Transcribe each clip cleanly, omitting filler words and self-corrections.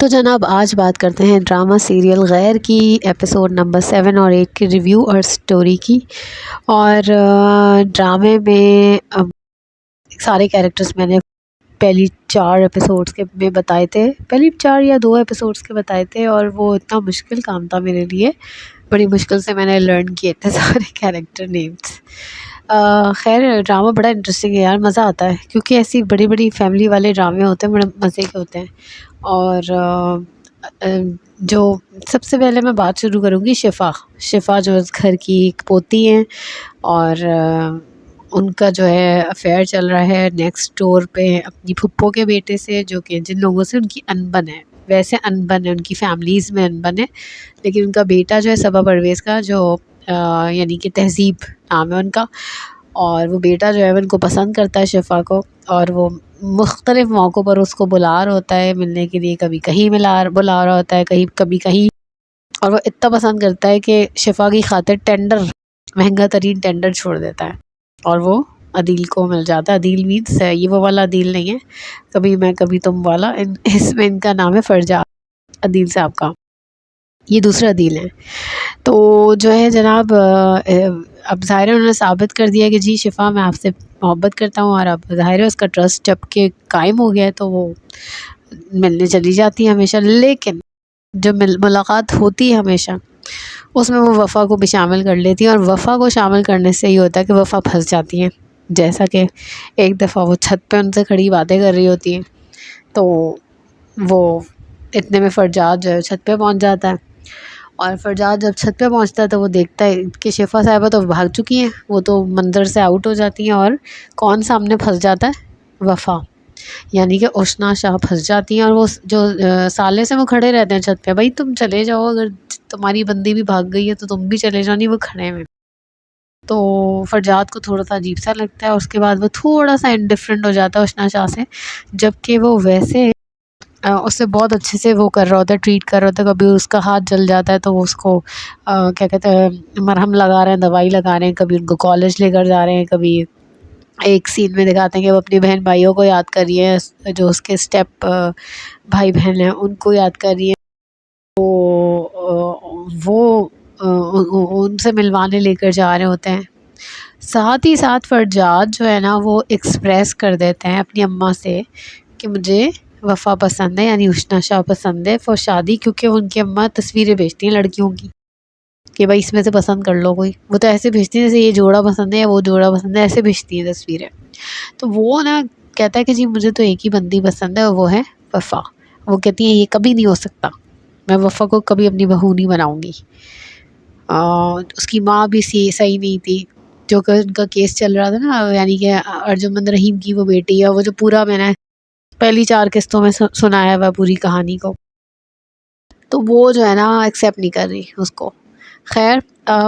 تو جناب آج بات کرتے ہیں ڈرامہ سیریل غیر کی ایپیسوڈ نمبر 7 اور 8 کی ریویو اور سٹوری کی۔ اور ڈرامے میں سارے کیریکٹرز میں نے پہلی 4 ایپیسوڈز کے میں بتائے تھے، پہلی 4 یا 2 ایپیسوڈز کے بتائے تھے، اور وہ اتنا مشکل کام تھا میرے لیے، بڑی مشکل سے میں نے لرن کیے تھے سارے کیریکٹر نیمز۔ خیر ڈرامہ بڑا انٹرسٹنگ ہے یار، مزہ آتا ہے کیونکہ ایسی بڑی بڑی فیملی والے ڈرامے ہوتے ہیں، بڑے مزے کے ہوتے ہیں۔ اور جو سب سے پہلے میں بات شروع کروں گی شفا جو اس گھر کی ایک پوتی ہیں، اور ان کا جو ہے افیئر چل رہا ہے نیکسٹ ڈور پہ اپنی پھپھو کے بیٹے سے، جو کہ جن لوگوں سے ان کی انبن ہے، ویسے انبن ہے، ان کی فیملیز میں انبن ہے، لیکن ان کا بیٹا جو ہے صبا پرویز کا، جو یعنی کہ تہذیب نام ہے ان کا، اور وہ بیٹا جو ہے ان کو پسند کرتا ہے شفا کو، اور وہ مختلف موقعوں پر اس کو بلا رہا ہوتا ہے ملنے کے لیے، کبھی کہیں بلا رہا ہوتا ہے، کبھی کہیں، اور وہ اتنا پسند کرتا ہے کہ شفا کی خاطر ٹینڈر، مہنگا ترین ٹینڈر چھوڑ دیتا ہے، اور وہ عدیل کو مل جاتا ہے۔ عدیل مینس یہ وہ والا عدیل نہیں ہے کبھی میں کبھی تم والا، اس میں ان کا نام ہے فرجاد عدیل صاحب کا، یہ دوسرا عدیل ہے۔ تو جو ہے جناب اب ظاہر ہے انہوں نے ثابت کر دیا کہ جی شفا میں آپ سے محبت کرتا ہوں، اور اب ظاہر ہے اس کا ٹرسٹ جب کہ قائم ہو گیا ہے تو وہ ملنے چلی جاتی ہے ہمیشہ، لیکن جب ملاقات ہوتی ہے ہمیشہ اس میں وہ وفا کو بھی شامل کر لیتی ہیں، اور وفا کو شامل کرنے سے یہ ہوتا ہے کہ وفا پھنس جاتی ہیں، جیسا کہ ایک دفعہ وہ چھت پہ ان سے کھڑی باتیں کر رہی ہوتی ہیں، تو وہ اتنے میں فرجاد جو ہے چھت پہ پہنچ جاتا ہے، اور فرجاد جب چھت پہ پہنچتا ہے تو وہ دیکھتا ہے کہ شفا صاحبہ تو بھاگ چکی ہیں، وہ تو منظر سے آؤٹ ہو جاتی ہیں، اور کون سامنے پھنس جاتا ہے؟ وفا، یعنی کہ اشنا شاہ پھنس جاتی ہیں، اور وہ جو سالے سے وہ کھڑے رہتے ہیں چھت پہ، بھائی تم چلے جاؤ، اگر تمہاری بندی بھی بھاگ گئی ہے تو تم بھی چلے جاؤ، نہیں وہ کھڑے ہیں۔ تو فرجاد کو تھوڑا سا عجیب سا لگتا ہے، اس کے بعد وہ تھوڑا سا انڈیفرنٹ ہو جاتا ہے اشنا شاہ سے، جبکہ وہ ویسے اس سے بہت اچھے سے وہ کر رہا ہوتا ہے، ٹریٹ کر رہا ہوتا ہے، کبھی اس کا ہاتھ جل جاتا ہے تو وہ اس کو کیا کہتے ہیں مرہم لگا رہے ہیں، دوائی لگا رہے ہیں، کبھی ان کو کالج لے کر جا رہے ہیں، کبھی ایک سین میں دکھاتے ہیں کہ وہ اپنی بہن بھائیوں کو یاد کر رہی ہے، جو اس کے اسٹیپ بھائی بہن ہیں ان کو یاد کر رہی ہے، وہ ان سے ملوانے لے کر جا رہے ہوتے ہیں۔ ساتھ ہی ساتھ فرجاد جو ہے نا وہ ایکسپریس کر دیتے ہیں اپنی اماں سے کہ مجھے وفا پسند ہے، یعنی اشنا شاہ پسند ہے فور شادی، کیونکہ ان کی اماں تصویریں بھیجتی ہیں لڑکیوں کی کہ بھائی اس میں سے پسند کر لو کوئی، وہ تو ایسے بھیجتی ہیں جیسے یہ جوڑا پسند ہے یا وہ جوڑا پسند ہے، ایسے بھیجتی ہیں تصویریں۔ تو وہ نا کہتا ہے کہ جی مجھے تو ایک ہی بندی پسند ہے، اور وہ ہے وفا۔ وہ کہتی ہیں یہ کبھی نہیں ہو سکتا، میں وفا کو کبھی اپنی بہو نہیں بناؤں گی۔ اس کی ماں بھی صحیح نہیں تھی، جو کہ ان کا کیس چل رہا تھا نا، یعنی کہ ارجمند رحیم کی وہ بیٹی ہے، وہ جو پورا میں نے پہلی 4 قسطوں میں سنایا ہوا پوری کہانی کو، تو وہ جو ہے نا ایکسیپٹ نہیں کر رہی اس کو۔ خیر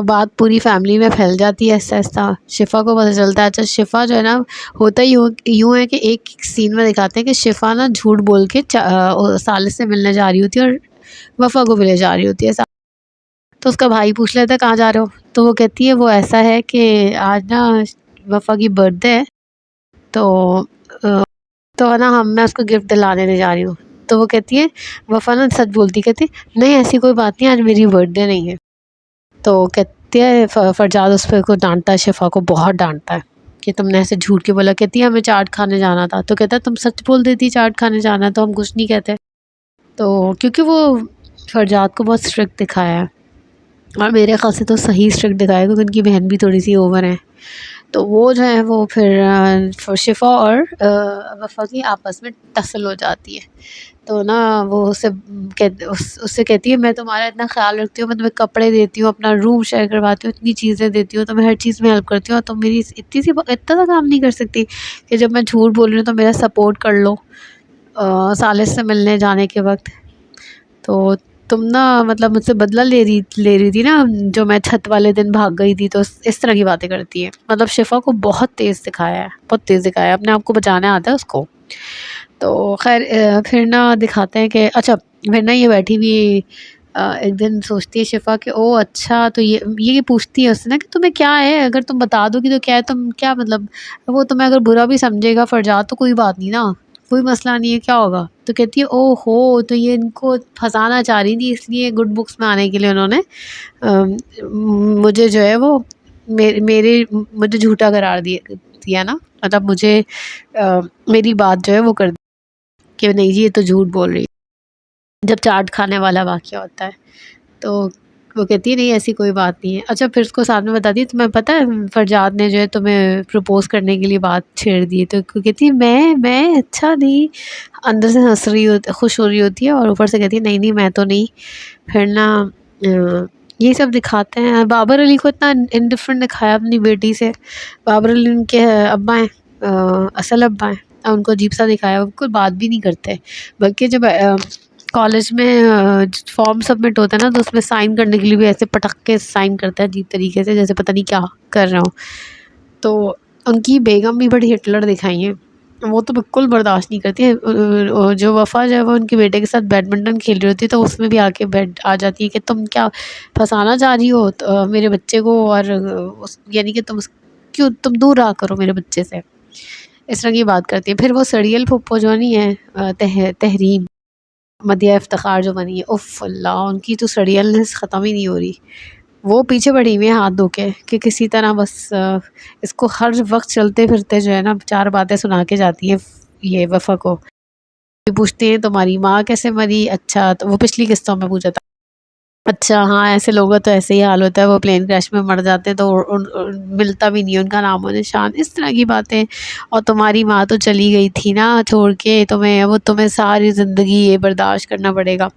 بات پوری فیملی میں پھیل جاتی ہے آہستہ آہستہ، شفا کو پتہ چلتا ہے۔ اچھا شفا جو ہے نا ہوتا ہی یوں ہے کہ ایک سین میں دکھاتے ہیں کہ شفا نا جھوٹ بول کے سالس سے ملنے جا رہی ہوتی ہے، اور وفا کو بھی لے جا رہی ہوتی ہے، تو اس کا بھائی پوچھ لیتا ہے کہاں جا رہے ہو، تو وہ کہتی ہے وہ ایسا ہے کہ آج نا وفا کی برتھ ڈے ہے، تو نا میں اس کو گفٹ دلانے لے جا رہی ہوں۔ تو وہ کہتی ہے وفا نا سچ بولتی، کہتی نہیں ایسی کوئی بات نہیں، آج میری برتھ ڈے نہیں ہے۔ تو کہتی ہے فرجاد اس پہ کو ڈانٹتا ہے، شفا کو بہت ڈانٹتا ہے کہ تم نے ایسے جھوٹ کے بولا، کہتی ہے ہمیں چاٹ کھانے جانا تھا، تو کہتا ہے تم سچ بول دیتی چاٹ کھانے جانا تو ہم کچھ نہیں کہتے۔ تو کیونکہ وہ فرجاد کو بہت اسٹرکٹ دکھایا ہے، اور میرے خیال سے تو صحیح اسٹرکٹ دکھایا، کیونکہ ان کی بہن بھی تھوڑی سی اوور ہے، تو وہ جو ہے وہ پھر شفا اور وفا کی آپس میں ٹسل ہو جاتی ہے، تو نا وہ اس سے کہتی ہے میں تمہارا اتنا خیال رکھتی ہوں، میں تمہیں کپڑے دیتی ہوں، اپنا روم شیئر کرواتی ہوں، اتنی چیزیں دیتی ہوں، تمہیں ہر چیز میں ہیلپ کرتی ہوں، اور تم میری اتنا سا کام نہیں کر سکتی کہ جب میں جھوٹ بول رہی ہوں تو میرا سپورٹ کر لو سالس سے ملنے جانے کے وقت۔ تو تم نا مطلب مجھ سے بدلہ لے رہی تھی نا، جو میں چھت والے دن بھاگ گئی تھی، تو اس طرح کی باتیں کرتی ہے، مطلب شفا کو بہت تیز دکھایا ہے، بہت تیز دکھایا ہے، اپنے آپ کو بچانا آتا ہے اس کو۔ تو خیر پھر نا دکھاتے ہیں کہ اچھا پھر نا یہ بیٹھی ہوئی ایک دن سوچتی ہے شفا کہ او اچھا، تو یہ پوچھتی ہے اس سے نا کہ تمہیں کیا ہے، اگر تم بتا دو گی تو کیا ہے، تم کیا مطلب وہ تمہیں اگر برا بھی سمجھے گا فرجاد تو کوئی بات نہیں نا، کوئی مسئلہ نہیں ہے، کیا ہوگا؟ تو کہتی ہے او ہو، تو یہ ان کو پھنسانا چاہ رہی تھی، اس لیے گڈ بکس میں آنے کے لیے انہوں نے مجھے جو ہے وہ مجھے جھوٹا قرار دیا نا، مطلب مجھے میری بات جو ہے وہ کر دی کہ نہیں جی یہ تو جھوٹ بول رہی ہے، جب چاٹ کھانے والا واقعہ ہوتا ہے۔ تو وہ کہتی ہے نہیں ایسی کوئی بات نہیں ہے۔ اچھا پھر اس کو ساتھ میں بتاتی ہے تمہیں پتہ ہے فرجاد نے جو ہے تمہیں پرپوز کرنے کے لیے بات چھیڑ دی ہے، تو کہتی ہے میں اچھا نہیں، اندر سے ہنس رہی ہوتی، خوش ہو رہی ہوتی ہے، اور اوپر سے کہتی ہے نہیں میں تو نہیں۔ پھر نا یہ سب دکھاتے ہیں۔ بابر علی کو اتنا انڈیفرنٹ دکھایا اپنی بیٹی سے۔ بابر علی ان کے ابا ہیں، اصل ابا ہیں، ان کو عجیب سا دکھایا، وہ کوئی بات بھی نہیں کرتے، بلکہ جب کالج میں فارم سبمٹ ہوتا ہے نا تو اس میں سائن کرنے کے لیے بھی ایسے پٹک کے سائن کرتا ہے عجیب طریقے سے، جیسے پتہ نہیں کیا کر رہا ہوں۔ تو ان کی بیگم بھی بڑی ہٹلر دکھائی ہیں، وہ تو بالکل برداشت نہیں کرتی ہے۔ جو وفا جو ہے وہ ان کے بیٹے کے ساتھ بیڈمنٹن کھیل رہی ہوتی ہے، تو اس میں بھی آ کے آ جاتی ہے کہ تم کیا پھنسانا چاہ رہی ہو میرے بچے کو، اور یعنی کہ کیوں تم دور رہا کرو میرے بچے سے، اس طرح کی بات کرتی ہے۔ پھر وہ سڑیل پھپھو جو نہیں ہے تحریم مدیہ افتخار جو بنی ہے، اف اللہ ان کی تو سڑیلنس ختم ہی نہیں ہو رہی۔ وہ پیچھے پڑی ہوئی ہیں ہاتھ دھو کے کہ کسی طرح بس اس کو ہر وقت چلتے پھرتے جو ہے نا 4 باتیں سنا کے جاتی ہیں یہ وفا کو۔ پوچھتے ہیں تمہاری ماں کیسے مری، اچھا تو وہ پچھلی قسطوں میں پوچھا تھا، اچھا ہاں ایسے لوگوں تو ایسے ہی حال ہوتا ہے، وہ پلین کریش میں مر جاتے ہیں تو ملتا بھی نہیں ہے ان کا نام و نشان، اس طرح کی باتیں۔ اور تمہاری ماں تو چلی گئی تھی نا چھوڑ کے تمہیں، وہ تمہیں ساری زندگی یہ برداشت کرنا پڑے گا۔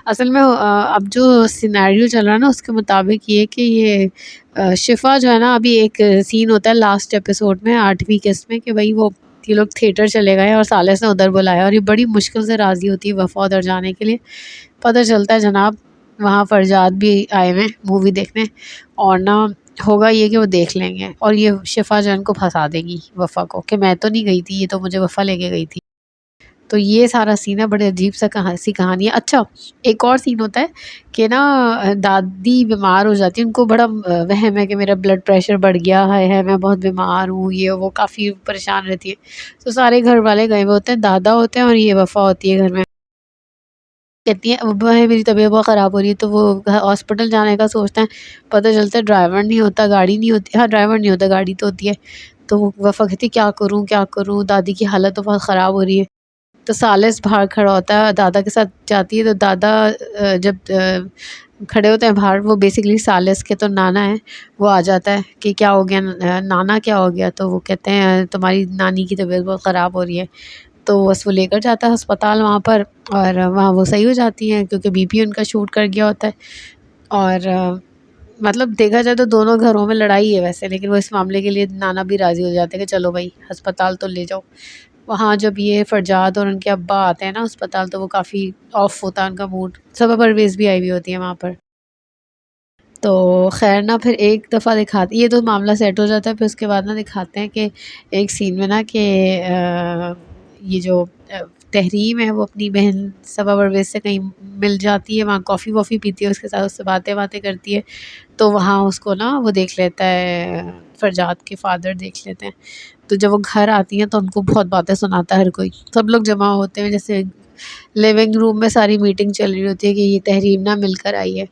اصل میں اب جو سینیریو چل رہا ہے نا اس کے مطابق یہ کہ یہ شفا جو ہے نا، ابھی ایک سین ہوتا ہے لاسٹ ایپیسوڈ میں 8ویں قسط میں کہ بھائی وہ یہ لوگ تھیٹر چلے گئے اور ثالث نے ادھر بلایا، اور یہ بڑی مشکل سے راضی ہوتی ہے وفا ادھر جانے کے لیے۔ پتہ چلتا ہے جناب وہاں فرجاد بھی آئے ہوئے مووی دیکھنے، اور نہ ہوگا یہ کہ وہ دیکھ لیں گے، اور یہ شفا جو ان کو پھنسا دے گی وفا کو کہ میں تو نہیں گئی تھی، یہ تو مجھے وفا لے کے گئی تھی۔ تو یہ سارا سین ہے، بڑے عجیب سا سی کہانی ہے۔ اچھا ایک اور سین ہوتا ہے کہ نا دادی بیمار ہو جاتی ہے، ان کو بڑا وہم ہے کہ میرا بلڈ پریشر بڑھ گیا ہے، میں بہت بیمار ہوں، یہ وہ کافی پریشان رہتی ہے۔ تو سارے گھر والے گئے ہوئے ہوتے ہیں، دادا ہوتے ہیں اور یہ وفا ہوتی ہے گھر میں۔ کہتی ہے ابا ہے میری طبیعت بہت خراب ہو رہی ہے، تو وہ ہاسپٹل جانے کا سوچتے ہیں، پتہ چلتا ہے ڈرائیور نہیں ہوتا، گاڑی نہیں ہوتی، ہاں ڈرائیور نہیں ہوتا گاڑی تو ہوتی ہے۔ تو وہ وفا کہتی ہے کیا کروں دادی کی حالت تو بہت خراب ہو رہی ہے۔ تو ثالث باہر کھڑا ہوتا ہے، دادا کے ساتھ جاتی ہے، تو دادا جب کھڑے ہوتے ہیں باہر، وہ بیسیکلی ثالث کے تو نانا ہے، وہ آ جاتا ہے کہ کیا ہو گیا نانا، کیا ہو گیا؟ تو وہ کہتے ہیں تمہاری نانی کی طبیعت بہت خراب ہو رہی ہے۔ تو بس وہ لے کر جاتا ہے ہسپتال وہاں پر، اور وہاں وہ صحیح ہو جاتی ہیں کیونکہ بی پی ان کا شوٹ کر گیا ہوتا ہے۔ اور مطلب دیکھا جائے تو دونوں گھروں میں لڑائی ہے ویسے، لیکن وہ اس معاملے کے لیے نانا بھی راضی ہو جاتے ہیں کہ چلو بھائی ہسپتال تو لے جاؤ۔ وہاں جب یہ فرجاد اور ان کے ابا آتے ہیں نا ہسپتال، تو وہ کافی آف ہوتا ہے ان کا موڈ، سبا پرویز بھی آئی ہوئی ہوتی ہے وہاں پر۔ تو خیر نا پھر ایک دفعہ دکھاتی، یہ تو معاملہ سیٹ ہو جاتا ہے، پھر اس کے بعد نا دکھاتے ہیں کہ ایک سین میں نا کہ یہ جو تحریم ہے وہ اپنی بہن صبا پرویز سے کہیں مل جاتی ہے، وہاں کافی وافی پیتی ہے اس کے ساتھ، اس سے باتیں کرتی ہے، تو وہاں اس کو نا وہ دیکھ لیتا ہے، فرجاد کے فادر دیکھ لیتے ہیں۔ تو جب وہ گھر آتی ہیں تو ان کو بہت باتیں سناتا ہے ہر کوئی، سب لوگ جمع ہوتے ہیں، جیسے لیونگ روم میں ساری میٹنگ چل رہی ہوتی ہے کہ یہ تحریم نہ مل کر آئی ہے۔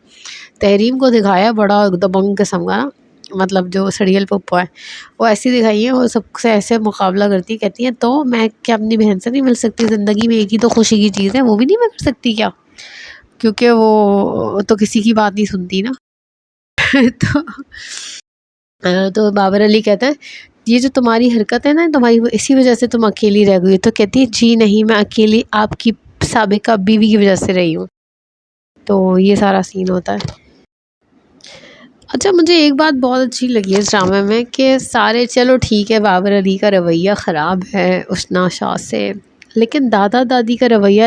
تحریم کو دکھایا بڑا دبنگ قسم کا نا، مطلب جو سڑیل پپو ہے وہ ایسی دکھائی ہے، وہ سب سے ایسے مقابلہ کرتی ہے، کہتی ہے تو میں کیا اپنی بہن سے نہیں مل سکتی؟ زندگی میں ایک ہی تو خوشی کی چیز ہے، وہ بھی نہیں میں کر سکتی کیا؟ کیونکہ وہ تو کسی کی بات نہیں سنتی نا۔ تو بابر علی کہتا ہے یہ جو تمہاری حرکت ہے نا تمہاری، وہ اسی وجہ سے تم اکیلی رہ گئی۔ تو کہتی ہے جی نہیں، میں اکیلی آپ کی سابقہ بیوی کی وجہ سے رہی ہوں۔ تو یہ سارا سین ہوتا ہے۔ اچھا مجھے ایک بات بہت اچھی لگی ہے اس ڈرامے میں کہ سارے، چلو ٹھیک ہے بابر علی کا رویہ خراب ہے اشنا شاہ سے، لیکن دادا دادی کا رویہ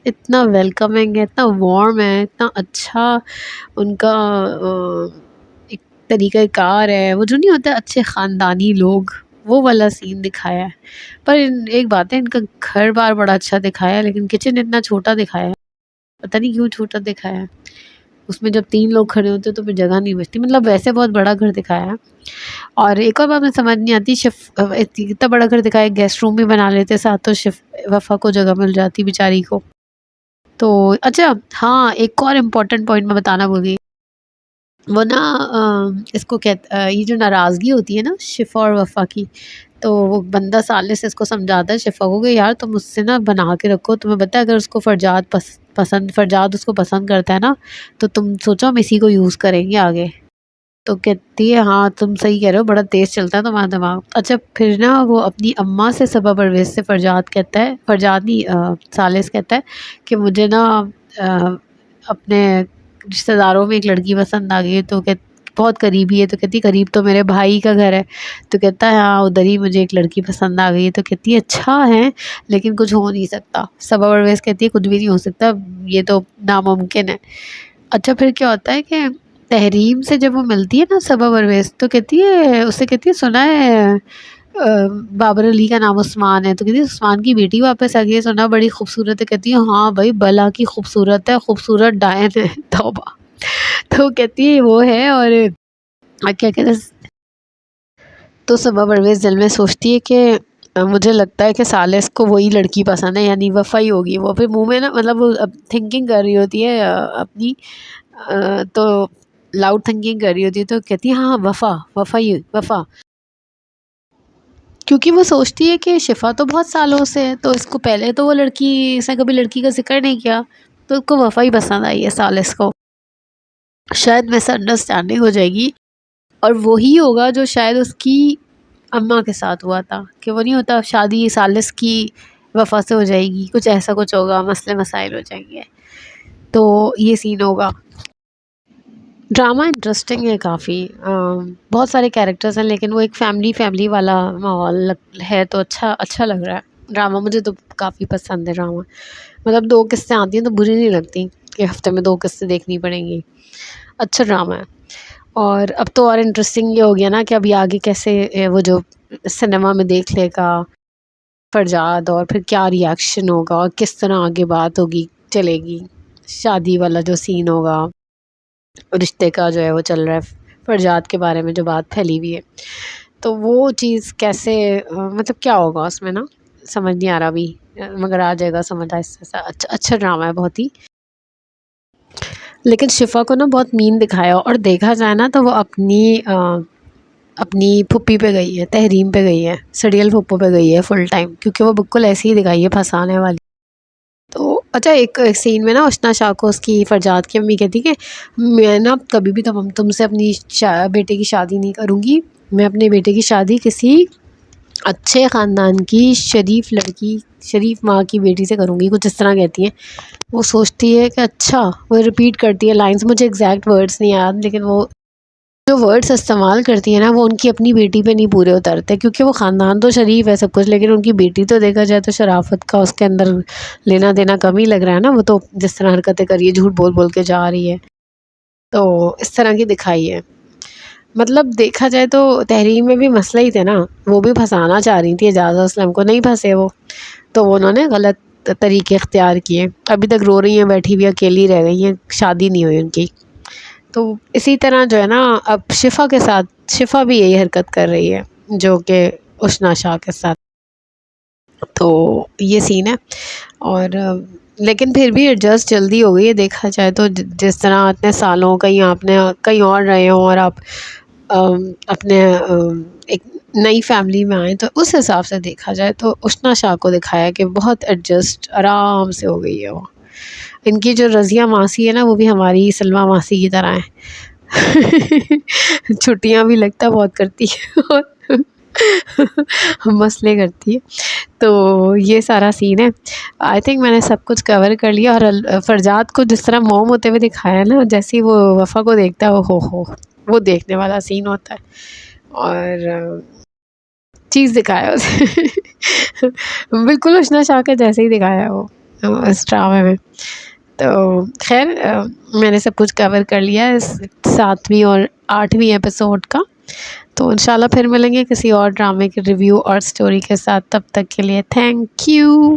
اتنا ویلکمنگ ہے، اتنا وارم ہے، اتنا اچھا ان کا ایک طریقہ کار ہے، وہ جو نہیں ہوتا اچھے خاندانی لوگ، وہ والا سین دکھایا ہے۔ پر ایک بات ہے، ان کا گھر بار بڑا اچھا دکھایا ہے، لیکن کچن اتنا چھوٹا دکھایا ہے، پتہ نہیں کیوں چھوٹا دکھایا ہے۔ اس میں جب 3 لوگ کھڑے ہوتے تو پھر جگہ نہیں بچتی. مطلب ویسے بہت بڑا گھر دکھایا ہے. اور ایک اور بات مجھے سمجھ نہیں آتی، اتنا بڑا گھر دکھایا، گیسٹ روم بھی بنا لیتے ساتھ تو وفا کو جگہ مل جاتی بیچاری کو. تو اچھا ہاں، ایک اور امپورٹنٹ پوائنٹ میں بتانا بھول گئی. وہ نا اس کو یہ جو ناراضگی ہوتی ہے نا شفا اور وفا کی، تو وہ بندہ سالے سے اس کو سمجھاتا ہے شفا کو کہ یار تم اس سے نا بنا کے رکھو. تمہیں پتہ ہے اگر اس کو فرجاد اس کو پسند کرتا ہے نا، تو تم سوچو ہم اسی کو یوز کریں گے آگے. تو کہتی ہے ہاں تم صحیح کہہ رہے ہو، بڑا تیز چلتا ہے تمہارا دماغ. اچھا پھر نا وہ اپنی اماں سے سبا پرویز سے فرجاد کہتا ہے، فرجاد نہیں ثالث کہتا ہے کہ مجھے نا اپنے رشتہ داروں میں ایک لڑکی پسند آ گئی ہے. تو بہت قریبی ہے. تو کہتی قریب تو میرے بھائی کا گھر ہے. تو کہتا ہے ہاں ادھر ہی مجھے ایک لڑکی پسند آ گئی ہے. تو کہتی ہے اچھا ہے لیکن کچھ ہو نہیں سکتا. سبا پرویز کہتی ہے کچھ بھی نہیں ہو سکتا، یہ تو ناممکن ہے. اچھا پھر کیا ہوتا ہے کہ تحریم سے جب وہ ملتی ہے نا سبا پرویز، تو کہتی ہے اس سے کہتی ہے سنا ہے بابر علی کا نام عثمان ہے. تو کہتی ہے عثمان کی بیٹی واپس آ گئی ہے، سنا بڑی خوبصورت ہے. کہتی ہے ہاں بھائی بلا کی خوبصورت ہے، خوبصورت ڈائن ہے. توبہ. تو کہتی ہے وہ ہے. اور کیا کہتے ہیں، تو سبا پرویز دل میں سوچتی ہے کہ مجھے لگتا ہے کہ ثالث کو وہی لڑکی پسند ہے، یعنی وفا ہی ہوگی. وہ پھر منہ میں نا مطلب وہ تھنکنگ کر رہی ہوتی ہے اپنی، تو لاؤڈ تھنکنگ کر رہی ہوتی ہے. تو کہتی ہے ہاں وفا، وفا ہی وفا. کیونکہ وہ سوچتی ہے کہ شفا تو بہت سالوں سے ہے، تو اس کو پہلے تو وہ لڑکی، اس نے کبھی لڑکی کا ذکر نہیں کیا، تو اس کو وفا ہی پسند آئی ہے ثالث کو. شاید مس انڈرسٹینڈنگ ہو جائے گی، اور وہی ہوگا جو شاید اس کی اماں کے ساتھ ہوا تھا، کہ وہ نہیں ہوتا شادی ثالث کی وفا سے ہو جائے گی، کچھ ایسا کچھ ہوگا، مسئلے مسائل ہو جائیں گے. تو یہ سین ہوگا. ڈرامہ انٹرسٹنگ ہے کافی، بہت سارے کیریکٹرز ہیں، لیکن وہ ایک فیملی والا ماحول ہے، تو اچھا لگ رہا ہے ڈرامہ. مجھے تو کافی پسند ہے ڈرامہ. مطلب 2 قسطیں آتی ہیں تو بری نہیں لگتی کہ ہفتے میں 2 قسطیں دیکھنی پڑیں گی. اچھا ڈرامہ ہے. اور اب تو اور انٹرسٹنگ یہ ہو گیا نا کہ ابھی آگے کیسے وہ جو سنیما میں دیکھ لے گا فرجاد، اور پھر کیا ریاکشن ہوگا، اور کس طرح آگے بات ہوگی چلے گی. شادی والا جو سین ہوگا، رشتے کا جو ہے وہ چل رہا ہے، فرجاد کے بارے میں جو بات پھیلی ہوئی ہے، تو وہ چیز کیسے مطلب کیا ہوگا اس میں نا، سمجھ نہیں آ رہا ابھی، مگر آ جائے گا سمجھ. اچھا ڈرامہ ہے بہت ہی. لیکن شفا کو نا بہت مین دکھایا، اور دیکھا جائے نا تو وہ اپنی پھپھی پہ گئی ہے، تحریم پہ گئی ہے، سڑیل پھپھو پہ گئی ہے فل ٹائم، کیونکہ وہ بالکل ایسی ہی دکھائی ہے پھنسانے والی. تو اچھا ایک سین میں نا اشنا شاہ کو اس کی فرجاد کی امی کہتی کہ میں نا کبھی بھی تم سے اپنی بیٹے کی شادی نہیں کروں گی، میں اپنے بیٹے کی شادی کسی اچھے خاندان کی شریف لڑکی، شریف ماں کی بیٹی سے کروں گی، کچھ اس طرح کہتی ہیں. وہ سوچتی ہے کہ اچھا، وہ ریپیٹ کرتی ہے لائنز، مجھے ایگزیکٹ ورڈز نہیں یاد، لیکن وہ جو ورڈز استعمال کرتی ہے نا وہ ان کی اپنی بیٹی پہ نہیں پورے اترتے، کیونکہ وہ خاندان تو شریف ہے سب کچھ، لیکن ان کی بیٹی تو دیکھا جائے تو شرافت کا اس کے اندر لینا دینا کم ہی لگ رہا ہے نا. وہ تو جس طرح حرکتیں کر رہی ہے، جھوٹ بول بول کے جا رہی ہے، تو اس طرح کی دکھائی ہے. مطلب دیکھا جائے تو تحریم میں بھی مسئلہ ہی تھے نا، وہ بھی پھنسانا چاہ رہی تھی اعجاز اسلم کو، نہیں پھنسے وہ، تو انہوں نے غلط طریقے اختیار کیے. ابھی تک رو رہی ہیں، بیٹھی ہوئی اکیلی رہ گئی ہیں، شادی نہیں ہوئی ان کی. تو اسی طرح جو ہے نا اب شفا کے ساتھ، شفا بھی یہی حرکت کر رہی ہے جو کہ اشنا شاہ کے ساتھ. تو یہ سین ہے. اور لیکن پھر بھی ایڈجسٹ جلدی ہو گئی ہے دیکھا جائے تو، جس طرح اتنے سالوں کہیں آپ نے کہیں اور رہے ہوں اور آپ اپنے ایک نئی فیملی میں آئیں، تو اس حساب سے دیکھا جائے تو اشنا شاہ کو دکھایا کہ بہت ایڈجسٹ آرام سے ہو گئی ہے وہ. ان کی جو رضیہ ماسی ہے نا وہ بھی ہماری سلما ماسی کی طرح ہے. چھٹیاں بھی لگتا بہت کرتی ہے اور مسئلے کرتی ہے. تو یہ سارا سین ہے. آئی تھنک میں نے سب کچھ کور کر لیا. اور فرجاد کو جس طرح موم ہوتے ہوئے دکھایا ہے نا، جیسے وہ وفا کو دیکھتا ہے، وہ دیکھنے والا سین ہوتا ہے. اور چیز دکھایا اسے بالکل اشنا شاہ کا جیسے ہی دکھایا وہ اس ڈرامے میں. تو خیر میں نے سب کچھ کور کر لیا ہے اس 7ویں اور 8ویں ایپیسوڈ کا. تو انشاءاللہ پھر ملیں گے کسی اور ڈرامے کے ریویو اور سٹوری کے ساتھ. تب تک کے لیے تھینک یو.